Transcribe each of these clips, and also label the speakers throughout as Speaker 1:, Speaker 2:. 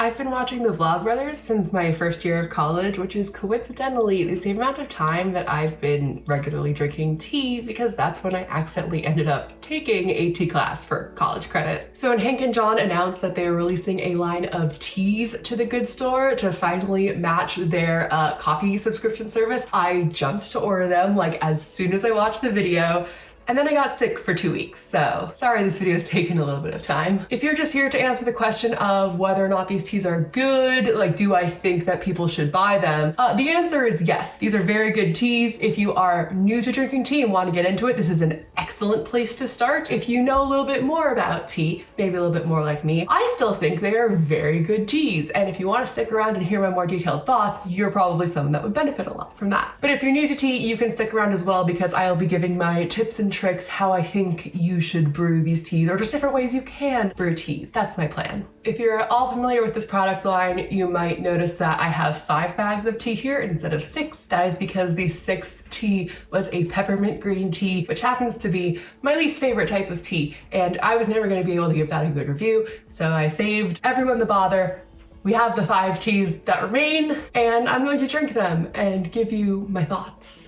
Speaker 1: I've been watching the Vlogbrothers since my first year of college, which is coincidentally the same amount of time that I've been regularly drinking tea, because that's when I accidentally ended up taking a tea class for college credit. So when Hank and John announced that they were releasing a line of teas to the Good Store to finally match their coffee subscription service, I jumped to order them like as soon as I watched the video. And then I got sick for 2 weeks, so sorry this video is taking a little bit of time. If you're just here to answer the question of whether or not these teas are good, like do I think that people should buy them, the answer is yes. These are very good teas. If you are new to drinking tea and want to get into it, this is an excellent place to start. If you know a little bit more about tea, maybe a little bit more like me, I still think they are very good teas. And if you want to stick around and hear my more detailed thoughts, you're probably someone that would benefit a lot from that. But if you're new to tea, you can stick around as well, because I'll be giving my tips and tricks how I think you should brew these teas, or just different ways you can brew teas. That's my plan. If you're all familiar with this product line, you might notice that I have 5 bags of tea here instead of 6. That is because the 6th tea was a peppermint green tea, which happens to be my least favorite type of tea, and I was never going to be able to give that a good review, so I saved everyone the bother. We have the 5 teas that remain, and I'm going to drink them and give you my thoughts.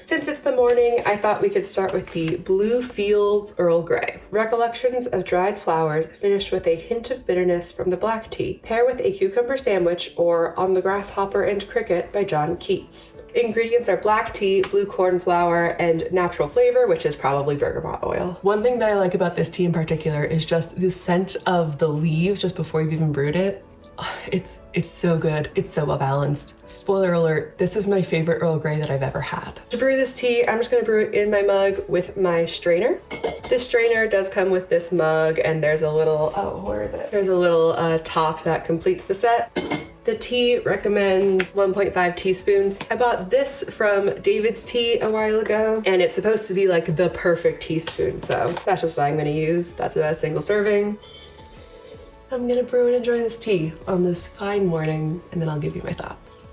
Speaker 1: Since it's the morning, I thought we could start with the Blue Fields Earl Gray. Recollections of dried flowers finished with a hint of bitterness from the black tea. Pair with a cucumber sandwich or On the Grasshopper and Cricket by John Keats. Ingredients are black tea, blue corn flour, and natural flavor, which is probably bergamot oil. One thing that I like about this tea in particular is just the scent of the leaves just before you've even brewed it. It's so good. It's so well balanced. Spoiler alert, this is my favorite Earl Grey that I've ever had. To brew this tea, I'm just gonna brew it in my mug with my strainer. This strainer does come with this mug, and there's a little, oh, where is it? There's a little top that completes the set. The tea recommends 1.5 teaspoons. I bought this from David's Tea a while ago, and it's supposed to be like the perfect teaspoon, so that's just what I'm gonna use. That's about a single serving. I'm gonna brew and enjoy this tea on this fine morning, and then I'll give you my thoughts.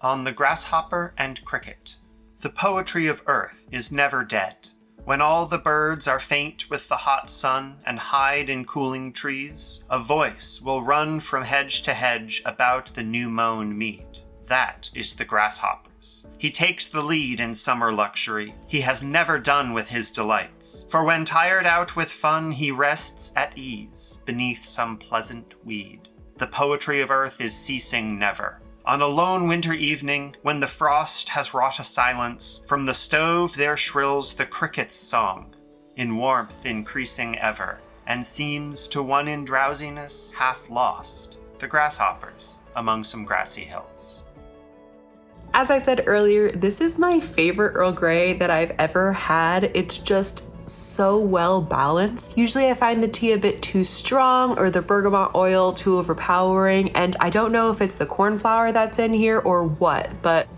Speaker 2: On the Grasshopper and Cricket. The poetry of earth is never dead. When all the birds are faint with the hot sun and hide in cooling trees, a voice will run from hedge to hedge about the new-mown mead. That is the grasshopper. He takes the lead in summer luxury. He has never done with his delights. For when tired out with fun, he rests at ease beneath some pleasant weed. The poetry of earth is ceasing never. On a lone winter evening, when the frost has wrought a silence, from the stove there shrills the cricket's song, in warmth increasing ever, and seems to one in drowsiness half lost, the grasshoppers among some grassy hills.
Speaker 1: As I said earlier, this is my favorite Earl Grey that I've ever had. It's just so well balanced. Usually I find the tea a bit too strong or the bergamot oil too overpowering, and I don't know if it's the corn flour that's in here or what, but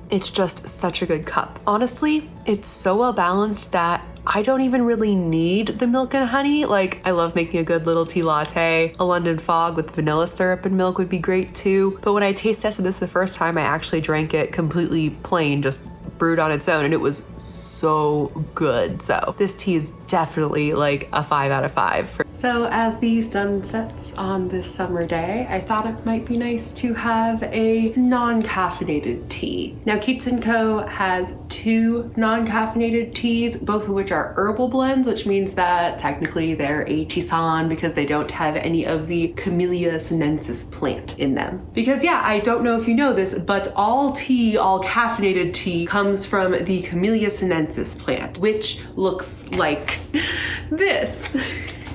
Speaker 1: it's just such a good cup. Honestly, it's so well balanced that I don't even really need the milk and honey. Like, I love making a good little tea latte. A London Fog with vanilla syrup and milk would be great too. But when I taste tested this the first time, I actually drank it completely plain, just brewed on its own, and it was so good. So this tea is definitely like a 5 out of 5. So as the sun sets on this summer day, I thought it might be nice to have a non-caffeinated tea. Now Keats & Co. has 2 non-caffeinated teas, both of which are herbal blends, which means that technically they're a tisane because they don't have any of the Camellia sinensis plant in them. Because yeah, I don't know if you know this, but all tea, all caffeinated tea comes from the Camellia sinensis plant, which looks like this.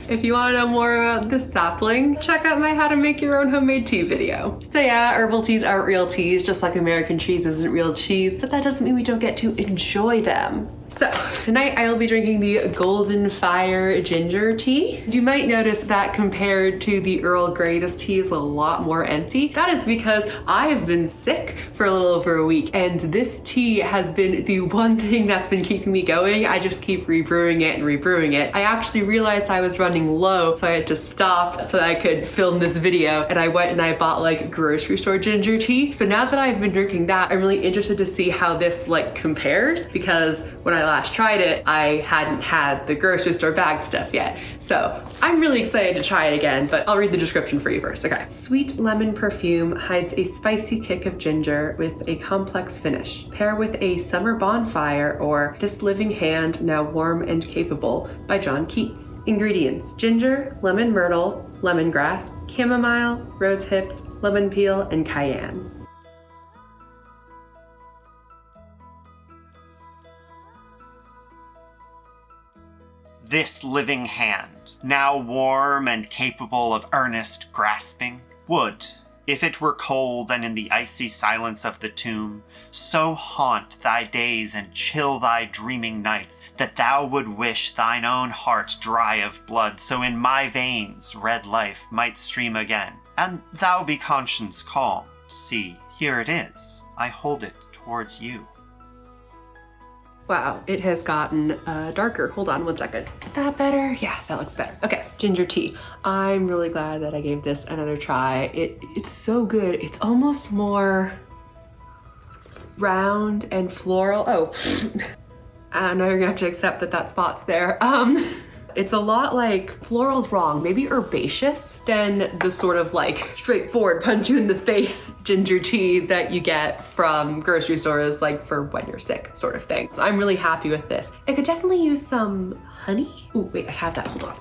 Speaker 1: If you want to know more about this sapling, check out my how to make your own homemade tea video. So yeah, herbal teas aren't real teas, just like American cheese isn't real cheese, but that doesn't mean we don't get to enjoy them. So tonight I will be drinking the Golden Fire ginger tea. You might notice that compared to the Earl Grey, this tea is a lot more empty. That is because I have been sick for a little over a week, and this tea has been the one thing that's been keeping me going. I just keep rebrewing it and rebrewing it. I actually realized I was running low, so I had to stop so that I could film this video, and I went and I bought like grocery store ginger tea. So now that I've been drinking that, I'm really interested to see how this like compares, because when I last tried it, I hadn't had the grocery store bag stuff yet. So I'm really excited to try it again, but I'll read the description for you first. Okay. Sweet lemon perfume hides a spicy kick of ginger with a complex finish. Pair with a summer bonfire or This Living Hand Now Warm and Capable by John Keats. Ingredients: ginger, lemon myrtle, lemongrass, chamomile, rose hips, lemon peel, and cayenne.
Speaker 2: This living hand, now warm and capable of earnest grasping, would, if it were cold and in the icy silence of the tomb, so haunt thy days and chill thy dreaming nights, that thou would wish thine own heart dry of blood, so in my veins red life might stream again, and thou be conscience calm. See, here it is, I hold it towards you.
Speaker 1: Wow, it has gotten darker. Hold on one second. Is that better? Yeah, that looks better. Okay, ginger tea. I'm really glad that I gave this another try. It's so good. It's almost more round and floral. Oh, I know you're gonna have to accept that that spot's there. It's a lot like, floral's wrong, maybe herbaceous than the sort of like straightforward punch you in the face ginger tea that you get from grocery stores, like for when you're sick sort of thing. So I'm really happy with this. I could definitely use some honey. Oh wait, I have that, hold on.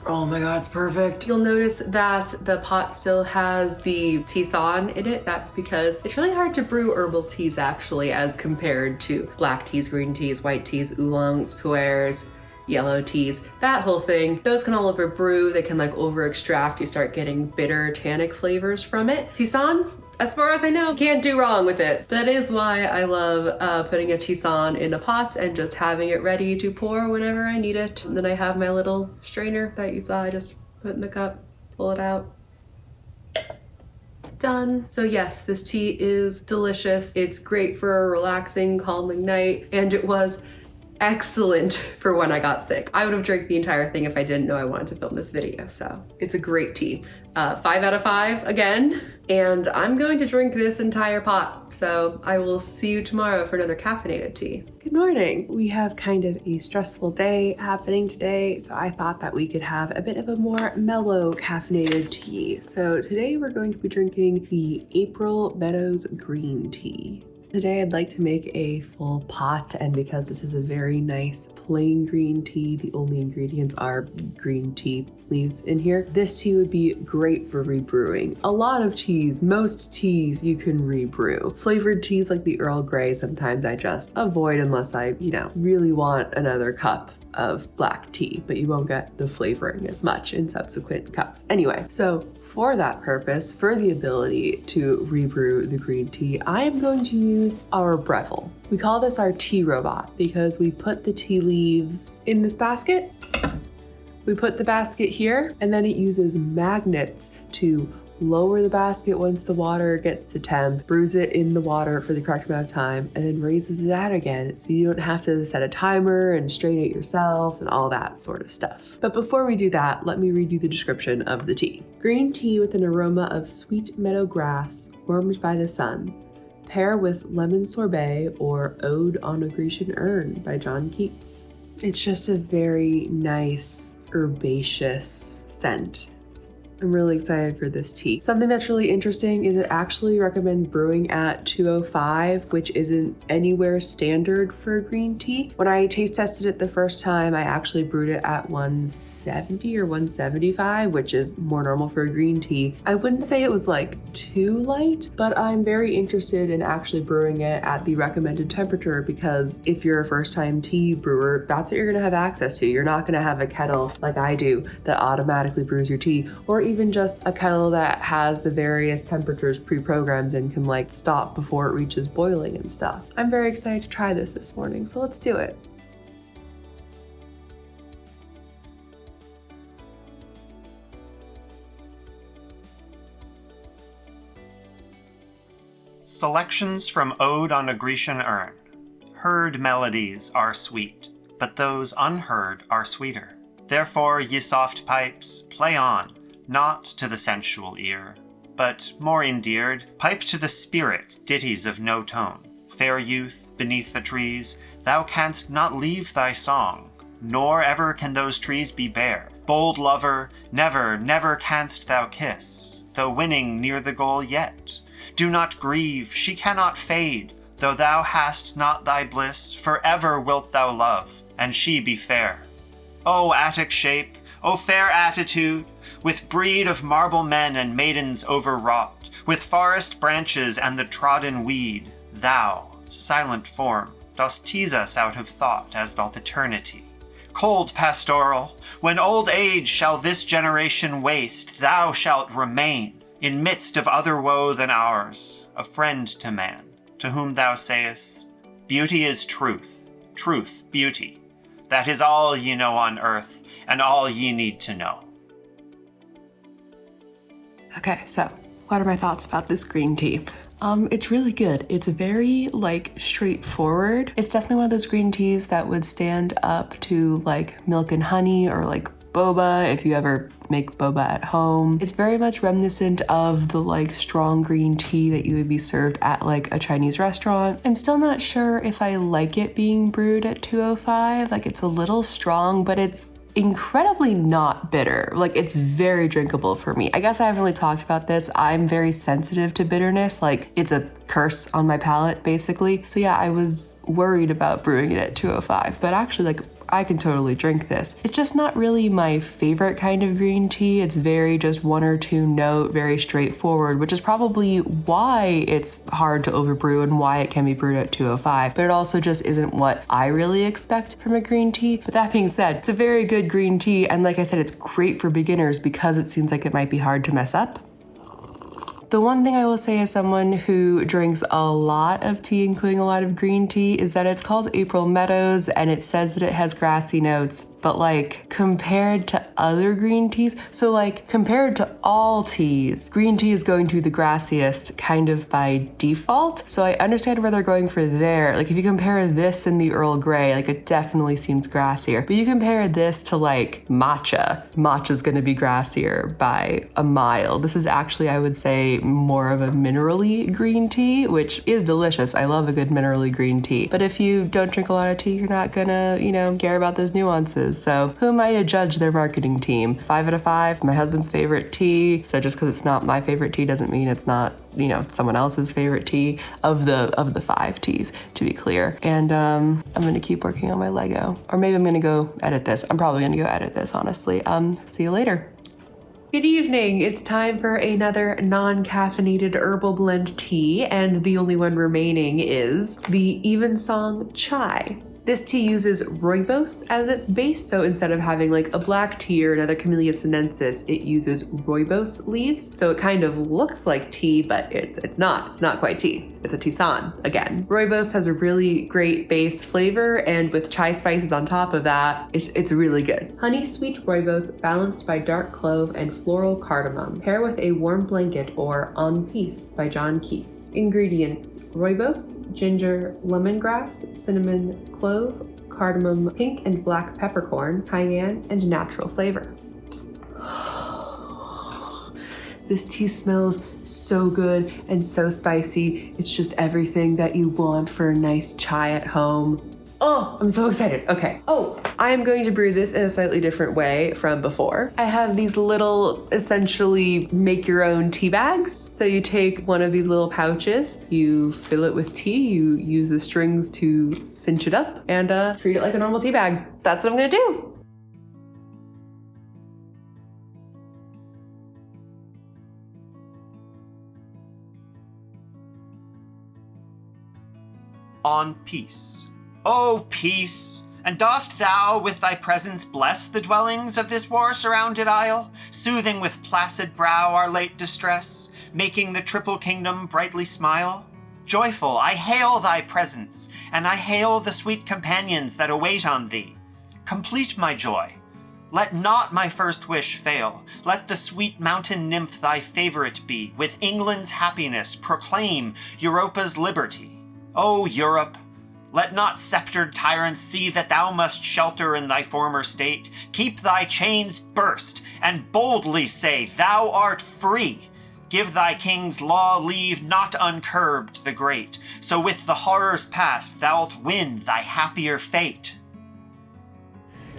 Speaker 1: Oh my God, it's perfect. You'll notice that the pot still has the tisane in it. That's because it's really hard to brew herbal teas actually, as compared to black teas, green teas, white teas, oolongs, pu'ers, yellow teas, that whole thing. Those can all over brew. They can like over extract. You start getting bitter tannic flavors from it. Tisanes, as far as I know, can't do wrong with it. That is why I love putting a tisane in a pot and just having it ready to pour whenever I need it. And then I have my little strainer that you saw I just put in the cup, pull it out. Done. So yes, this tea is delicious. It's great for a relaxing, calming night, and it was excellent for when I got sick. I would have drank the entire thing if I didn't know I wanted to film this video, so it's a great tea. 5 out of 5 again, and I'm going to drink this entire pot, so I will see you tomorrow for another caffeinated tea. Good morning. We have kind of a stressful day happening today, so I thought that we could have a bit of a more mellow caffeinated tea. So today we're going to be drinking the April Meadows green tea. Today I'd like to make a full pot, and because this is a very nice plain green tea, the only ingredients are green tea leaves in here, this tea would be great for rebrewing. A lot of teas, most teas you can rebrew. Flavored teas like the Earl Grey, sometimes I just avoid unless I, really want another cup of black tea, but you won't get the flavoring as much in subsequent cups. Anyway, so for that purpose, for the ability to rebrew the green tea, I am going to use our Breville. We call this our tea robot because we put the tea leaves in this basket. We put the basket here, and then it uses magnets to lower the basket once the water gets to temp, brews it in the water for the correct amount of time, and then raises it out again so you don't have to set a timer and strain it yourself and all that sort of stuff. But before we do that, let me read you the description of the tea. Green tea with an aroma of sweet meadow grass, warmed by the sun. Pair with lemon sorbet or Ode on a Grecian Urn by John Keats. It's just a very nice herbaceous scent. I'm really excited for this tea. Something that's really interesting is it actually recommends brewing at 205, which isn't anywhere standard for green tea. When I taste tested it the first time, I actually brewed it at 170 or 175, which is more normal for a green tea. I wouldn't say it was like too light, but I'm very interested in actually brewing it at the recommended temperature, because if you're a first-time tea brewer, that's what you're gonna have access to. You're not gonna have a kettle like I do that automatically brews your tea, or even just a kettle that has the various temperatures pre-programmed and can like stop before it reaches boiling and stuff. I'm very excited to try this morning, so let's do it.
Speaker 2: Selections from Ode on a Grecian Urn. Heard melodies are sweet, but those unheard are sweeter. Therefore, ye soft pipes, play on, not to the sensual ear, but, more endeared, pipe to the spirit ditties of no tone. Fair youth, beneath the trees, thou canst not leave thy song, nor ever can those trees be bare. Bold lover, never, never canst thou kiss, though winning near the goal yet. Do not grieve, she cannot fade, though thou hast not thy bliss, forever wilt thou love, and she be fair. O Attic shape, O fair attitude, with breed of marble men and maidens overwrought, with forest branches and the trodden weed, thou, silent form, dost tease us out of thought as doth eternity. Cold pastoral, when old age shall this generation waste, thou shalt remain, in midst of other woe than ours, a friend to man, to whom thou sayest, beauty is truth, truth beauty. That is all ye know on earth, and all ye need to know.
Speaker 1: Okay, so what are my thoughts about this green tea? It's really good. It's very straightforward. It's definitely one of those green teas that would stand up to like milk and honey or like boba if you ever make boba at home. It's very much reminiscent of the strong green tea that you would be served at like a Chinese restaurant. I'm still not sure if I like it being brewed at 205. It's a little strong, but it's incredibly not bitter. It's very drinkable for me. I guess I haven't really talked about this. I'm very sensitive to bitterness. It's a curse on my palate, basically. So yeah, I was worried about brewing it at 205, but actually I can totally drink this. It's just not really my favorite kind of green tea. It's very just one or two note, very straightforward, which is probably why it's hard to overbrew and why it can be brewed at 205. But it also just isn't what I really expect from a green tea. But that being said, it's a very good green tea. And like I said, it's great for beginners because it seems like it might be hard to mess up. The one thing I will say as someone who drinks a lot of tea, including a lot of green tea, is that it's called April Meadows and it says that it has grassy notes, but compared to other green teas, so compared to all teas, green tea is going to be the grassiest kind of by default. So I understand where they're going for there. If you compare this and the Earl Grey, it definitely seems grassier. But you compare this to matcha's gonna be grassier by a mile. This is actually, I would say, more of a minerally green tea, which is delicious. I love a good minerally green tea. But if you don't drink a lot of tea, you're not gonna, care about those nuances. So who am I to judge their marketing team? 5 out of 5, my husband's favorite tea. So just because it's not my favorite tea doesn't mean it's not, someone else's favorite tea of the 5 teas, to be clear. And I'm gonna keep working on my Lego. Or maybe I'm gonna go edit this. I'm probably gonna go edit this, honestly. See you later. Good evening. It's time for another non-caffeinated herbal blend tea, and the only one remaining is the Evensong Chai. This tea uses rooibos as its base, so instead of having a black tea or another Camellia sinensis, it uses rooibos leaves. So it kind of looks like tea, but it's not. It's not quite tea. It's a tisane again. Rooibos has a really great base flavor, and with chai spices on top of that, it's really good. Honey sweet rooibos balanced by dark clove and floral cardamom. Pair with a warm blanket or On Peace by John Keats. Ingredients: rooibos, ginger, lemongrass, cinnamon, clove, cardamom, pink and black peppercorn, cayenne, and natural flavor. This tea smells so good and so spicy. It's just everything that you want for a nice chai at home. Oh, I'm so excited. Okay. Oh, I am going to brew this in a slightly different way from before. I have these little, essentially make your own tea bags. So you take one of these little pouches, you fill it with tea, you use the strings to cinch it up, and treat it like a normal tea bag. So that's what I'm gonna do.
Speaker 2: On Peace. Oh, peace, And dost thou with thy presence bless the dwellings of this war-surrounded isle, soothing with placid brow our late distress, making the triple kingdom brightly smile? Joyful, I hail thy presence, and I hail the sweet companions that await on thee. Complete my joy. Let not my first wish fail. Let the sweet mountain nymph thy favorite be, with England's happiness proclaim Europa's liberty. O Europe, let not sceptred tyrants see that thou must shelter in thy former state. Keep thy chains burst, and boldly say thou art free. Give thy king's law leave not uncurbed the great, so with the horrors past thou'lt win thy happier fate.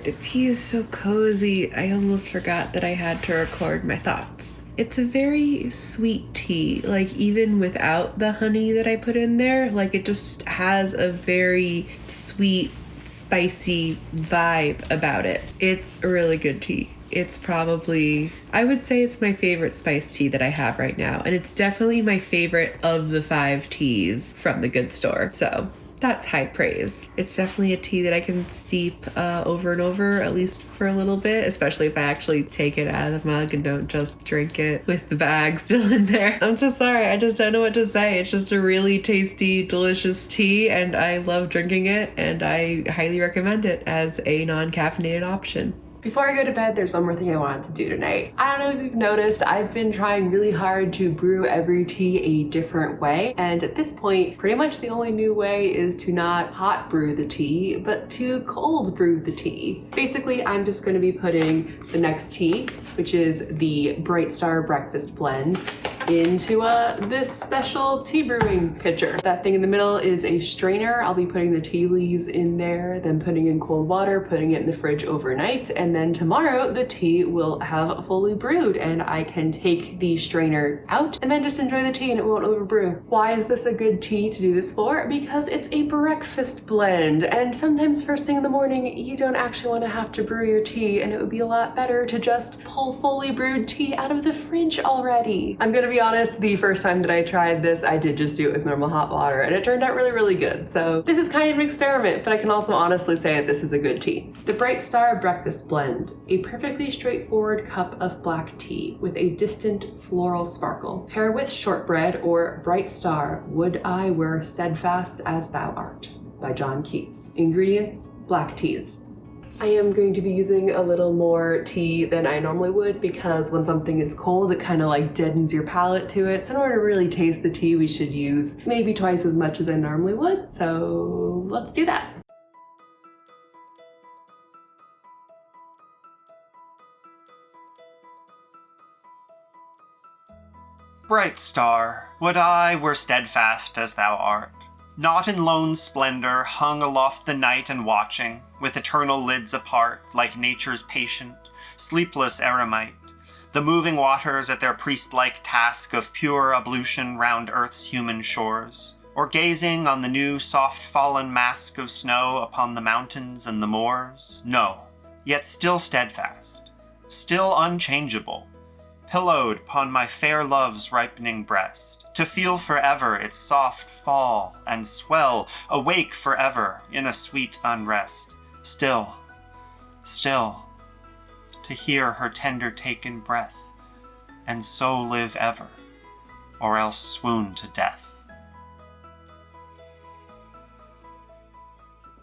Speaker 1: The tea is so cozy, I almost forgot that I had to record my thoughts. It's a very sweet tea, like even without the honey that I put in there, like it just has a very sweet, spicy vibe about it. It's a really good tea. It's probably, I would say it's my favorite spiced tea that I have right now. And it's definitely my favorite of the 5 teas from the good store. So that's high praise. It's definitely a tea that I can steep over and over, at least for a little bit, especially if I actually take it out of the mug and don't just drink it with the bag still in there. I'm so sorry, I just don't know what to say. It's just a really tasty, delicious tea, and I love drinking it, and I highly recommend it as a non-caffeinated option. Before I go to bed, there's one more thing I wanted to do tonight. I don't know if you've noticed, I've been trying really hard to brew every tea a different way. And at this point, pretty much the only new way is to not hot brew the tea, but to cold brew the tea. Basically, I'm just gonna be putting the next tea, which is the Bright Star Breakfast Blend, into this special tea brewing pitcher. That thing in the middle is a strainer. I'll be putting the tea leaves in there, then putting in cold water, putting it in the fridge overnight, and then tomorrow the tea will have fully brewed and I can take the strainer out and then just enjoy the tea and it won't overbrew. Why is this a good tea to do this for? Because it's a breakfast blend, and sometimes first thing in the morning you don't actually want to have to brew your tea, and it would be a lot better to just pull fully brewed tea out of the fridge already. I'm gonna be honest, the first time that I tried this, I did just do it with normal hot water and it turned out really, really good. So this is kind of an experiment, but I can also honestly say that this is a good tea. The Bright Star Breakfast Blend, a perfectly straightforward cup of black tea with a distant floral sparkle. Pair with shortbread or Bright Star, Would I Were Steadfast as Thou Art by John Keats. Ingredients, black teas. I am going to be using a little more tea than I normally would because when something is cold, it kind of like deadens your palate to it. So in order to really taste the tea, we should use maybe twice as much as I normally would. So let's do that.
Speaker 2: Bright star, would I were steadfast as thou art, not in lone splendor, hung aloft the night and watching, with eternal lids apart, like nature's patient, sleepless eremite, the moving waters at their priest-like task of pure ablution round earth's human shores, or gazing on the new soft fallen mask of snow upon the mountains and the moors. No, yet still steadfast, still unchangeable, pillowed upon my fair love's ripening breast, to feel forever its soft fall and swell, awake forever in a sweet unrest, still, still, to hear her tender taken breath, and so live ever, or else swoon to death.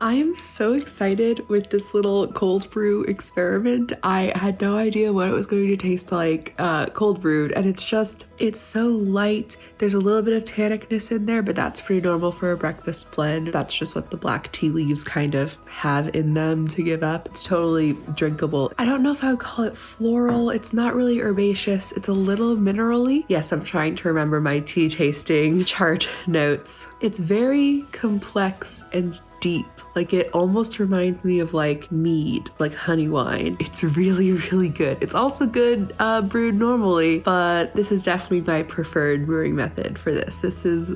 Speaker 1: I am so excited with this little cold brew experiment. I had no idea what it was going to taste like cold brewed, and it's so light. There's a little bit of tannicness in there, but that's pretty normal for a breakfast blend. That's just what the black tea leaves kind of have in them to give up. It's totally drinkable. I don't know if I would call it floral. It's not really herbaceous. It's a little minerally. Yes, I'm trying to remember my tea tasting chart notes. It's very complex and deep. Like it almost reminds me of like mead, like honey wine. It's really, really good. It's also good brewed normally, but this is definitely my preferred brewing method for this. This is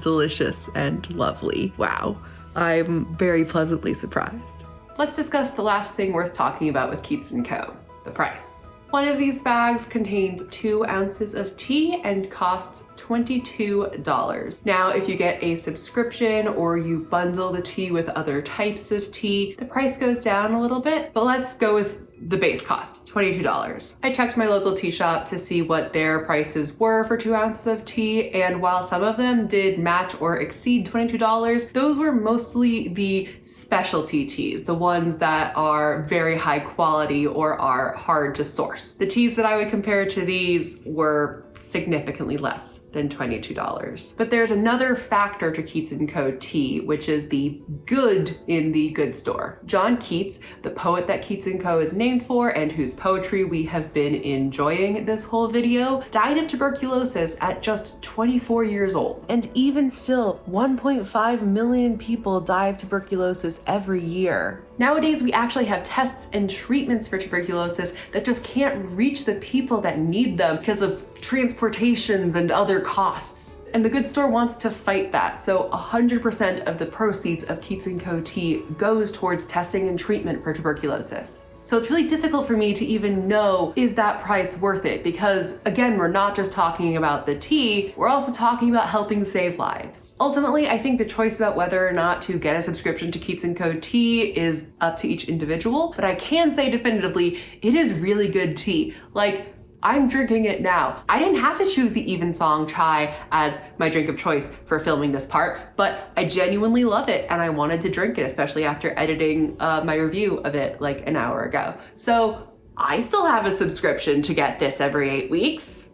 Speaker 1: delicious and lovely. Wow, I'm very pleasantly surprised. Let's discuss the last thing worth talking about with Keats & Co., the price. One of these bags contains 2 ounces of tea and costs $22. Now, if you get a subscription or you bundle the tea with other types of tea, the price goes down a little bit, but let's go with the base cost, $22. I checked my local tea shop to see what their prices were for 2 ounces of tea, and while some of them did match or exceed $22, those were mostly the specialty teas, the ones that are very high quality or are hard to source. The teas that I would compare to these were significantly less than $22. But there's another factor to Keats & Co. tea, which is the good in the good store. John Keats, the poet that Keats & Co. is named for and whose poetry we have been enjoying this whole video, died of tuberculosis at just 24 years old. And even still, 1.5 million people die of tuberculosis every year. Nowadays, we actually have tests and treatments for tuberculosis that just can't reach the people that need them because of transportations and other costs. And the Good Store wants to fight that, so 100% of the proceeds of Keats & Co. tea goes towards testing and treatment for tuberculosis. So it's really difficult for me to even know, is that price worth it? Because again, we're not just talking about the tea, we're also talking about helping save lives. Ultimately, I think the choice about whether or not to get a subscription to Keats & Co. tea is up to each individual, but I can say definitively, it is really good tea. Like, I'm drinking it now. I didn't have to choose the Evensong chai as my drink of choice for filming this part, but I genuinely love it and I wanted to drink it, especially after editing my review of it like an hour ago. So I still have a subscription to get this every 8 weeks.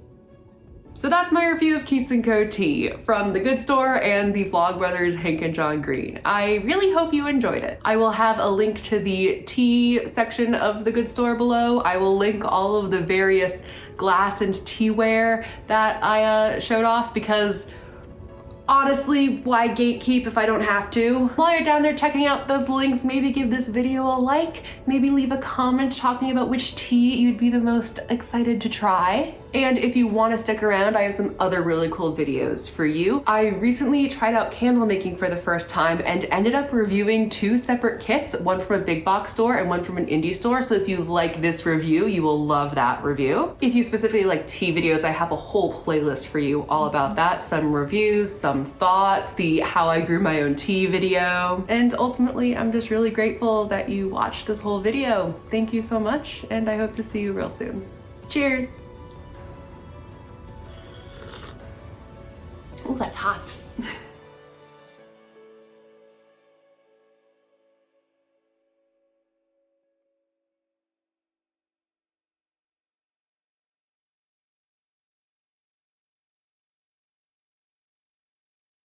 Speaker 1: So that's my review of Keats & Co. tea from the Good Store and the Vlogbrothers Hank and John Green. I really hope you enjoyed it. I will have a link to the tea section of the Good Store below. I will link all of the various glass and teaware that I showed off because honestly, why gatekeep if I don't have to? While you're down there checking out those links, maybe give this video a like, maybe leave a comment talking about which tea you'd be the most excited to try. And if you want to stick around, I have some other really cool videos for you. I recently tried out candle making for the first time and ended up reviewing 2 separate kits, one from a big box store and one from an indie store. So if you like this review, you will love that review. If you specifically like tea videos, I have a whole playlist for you all about that. Some reviews, some thoughts, the how I grew my own tea video. And ultimately, I'm just really grateful that you watched this whole video. Thank you so much, and I hope to see you real soon. Cheers. Oh, that's hot.